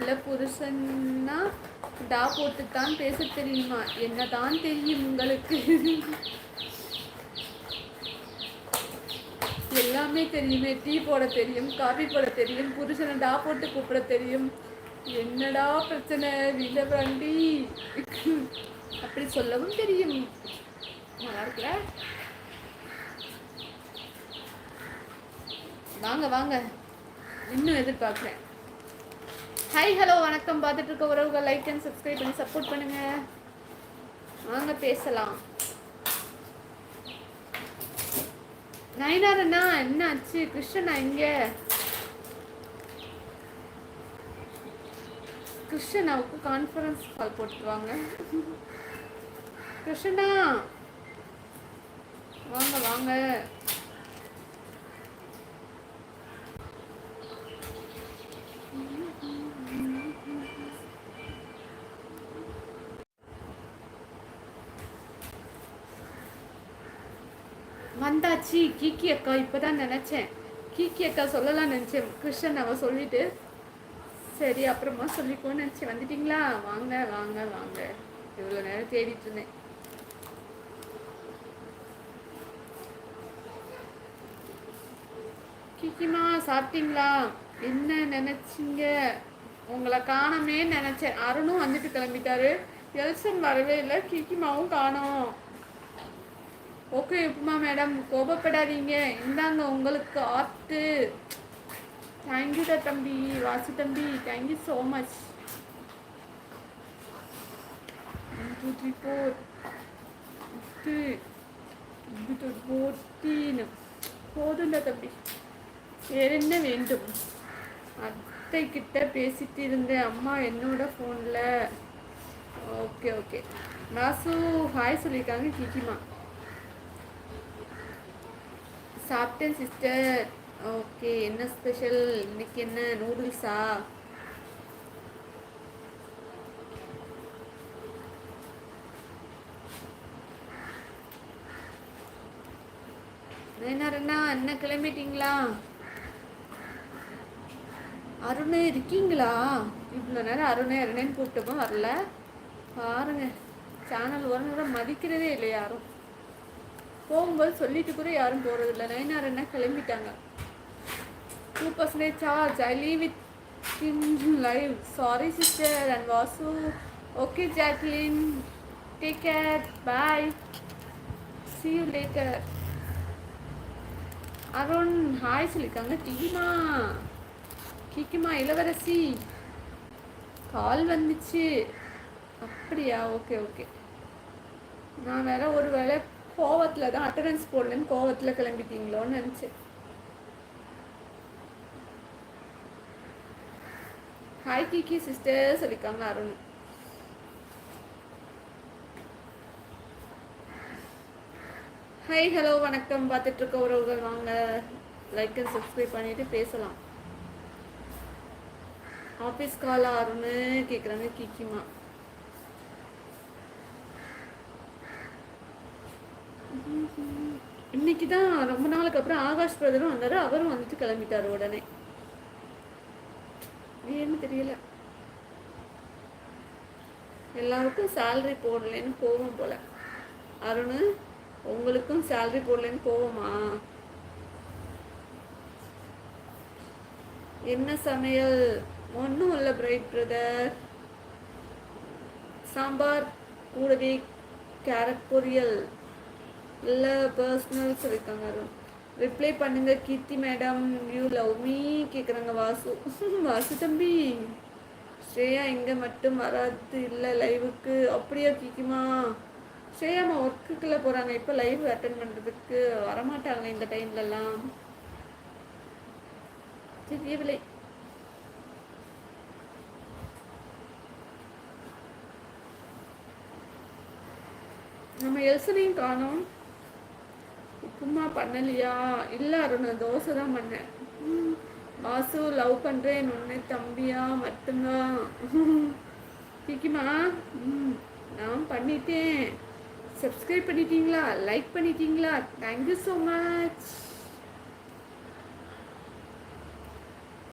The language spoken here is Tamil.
இல்லை புருஷன்னா டா போட்டுத்தான் பேச தெரியுமா? என்னதான் தெரியும் உங்களுக்கு? எல்லாமே தெரியுமே. டீ போட தெரியும், காஃபி போட தெரியும், புருஷனை டா போட்டு கூப்பிட தெரியும். என்னடா பிரச்சனை விலவண்டி? அப்படி சொல்லவும் தெரியும். நல்லா இருக்குல்ல? வாங்க வாங்க, இன்னும் எதிர்பார்க்குறேன். ஹாய் ஹலோ வணக்கம். பார்த்துட்டு இருக்க உறவுகள் லைக் அண்ட் சப்ஸ்கிரைப் பண்ணி சப்போர்ட் பண்ணுங்க. வாங்க பேசலாம். நயனாரண்ணா என்ன ஆச்சு? கிருஷ்ணனா எங்க? கிருஷ்ணனாவுக்கு கான்ஃபரன்ஸ் கால் போட்டுருவாங்க. கிருஷ்ணா வாங்க வாங்க. வந்தாச்சு கீக்கி அக்கா. இப்போதான் நினச்சேன் கீக்கி அக்கா சொல்லலாம் நினச்சேன். கிருஷ்ணன் அவ சொல்லிட்டு சரி அப்புறமா சொல்லிக்கோன்னு நினச்சி வந்துட்டீங்களா? வாங்க வாங்க வாங்க. இவ்வளோ நேரம் தேடிட்டு இருந்தேன். கிக்கிமா சாப்பிட்டீங்களா? என்ன நினச்சிங்க? உங்களை காணமே நினச்சேன். அருணும் வந்துட்டு கிளம்பிட்டாரு. எல்சன் வரவே இல்லை. கிக்கிமாவும் காணோம். ஓகே உப்புமா மேடம், கோபப்படாதீங்க. இந்தாங்க உங்களுக்கு ஆர்ட்டு. தேங்க்யூடா தம்பி, வாசு தம்பி, தேங்க்யூ ஸோ மச். 1 2 3 4 14 போதுண்டா தம்பி. வேற என்ன வேண்டும்? அத்தை கிட்ட பேசிட்டு இருந்தேன் அம்மா என்னோட ஃபோனில். Okay okay. வாசு ஹாய் சொல்லியிருக்காங்க கிக்கிமா. சாப்பிட்டேன் சிஸ்டர். ஓகே என்ன ஸ்பெஷல் இன்னைக்கு? என்ன நூடுல்ஸா? நயனாரண்ணா என்ன கிளம்பிட்டீங்களா? அருண் இருக்கீங்களா? இவ்வளோ நேரம் அருணே அருணேன்னு கூப்பிட்டப்போ வரல. பாருங்க சேனல் ஒரு நேரம் மதிக்கிறதே இல்லை யாரும். போகும்போது சொல்லிட்டு கூட யாரும் போகிறதில்ல. நயனாரண்ணா கிளம்பிட்டாங்க. 2% charge. I leave it in live. Sorry sister and Vasu. Okay Jacqueline. Take care. Bye. See you later. Arun hi சொல்லியிருக்காங்க. கிக்கிமா கிக்கிமா இளவரசி கால் வந்துச்சு. அப்படியா? Okay okay. நான் வேற ஒரு வேளை கோவத்தில் தான் அட்டண்டன்ஸ் போடலன்னு கோவத்தில் கிளம்பிட்டீங்களோன்னு நினச்சேன். ஹாய் கிக்கி சிஸ்டர் சொல்லியிருக்காங்க அருண். ஹாய் ஹலோ வணக்கம். பார்த்துட்ருக்க உறவுகள் வாங்க லைக் அண்ட் சப்ஸ்கிரைப் பண்ணிவிட்டு பேசலாம். ஆஃபீஸ் கால் அருண் கேட்குறாங்க கிக்கிமா. இன்னைக்கு தான் ரொம்ப நாளுக்கு அப்புறம் ஆகாஷ் பிரதரும் வந்தார். அவரும் வந்துட்டு கிளம்பிட்டார் உடனே. ஏன்னு தெரியல. எல்லாருக்கும் சேலரி போடலன்னு கோவம் போல. அருண் உங்களுக்கும் சேலரி போடலன்னு கோவமா? என்ன சமையல்? ஒன்றும் இல்லை பிரைட் பிரதர். சாம்பார் கூடவே கேரட் பொரியல். இல்லை பர்சனல் சொல்லியிருக்காங்க அருண். ரிப்ளை பண்ணுங்க கீர்த்தி மேடம். யூ லவ் மீ கேட்குறாங்க வாசு. வாசு தம்பி ஸ்ரேயா இங்கே மட்டும் வராது இல்லை லைவுக்கு. அப்படியா கீக்கிமா? ஸ்ரேயாம்மா ஒர்க்குக்குள்ளே போகிறாங்க. இப்போ லைவ் அட்டன் பண்ணுறதுக்கு வரமாட்டாங்க இந்த டைம்லலாம். தெரியவில்லை. நம்ம எல்சனையும் காணோம். உப்புமா பண்ணலையா? இல்லை அருண் தோசை தான் பண்ணேன். வாசு லவ் பண்ணுறேன் ஒன்று தம்பியா மட்டும்தான். கிக்கிமா நான் பண்ணிட்டேன். சப்ஸ்கிரைப் பண்ணிட்டீங்களா? லைக் பண்ணிட்டீங்களா? Thank you so much.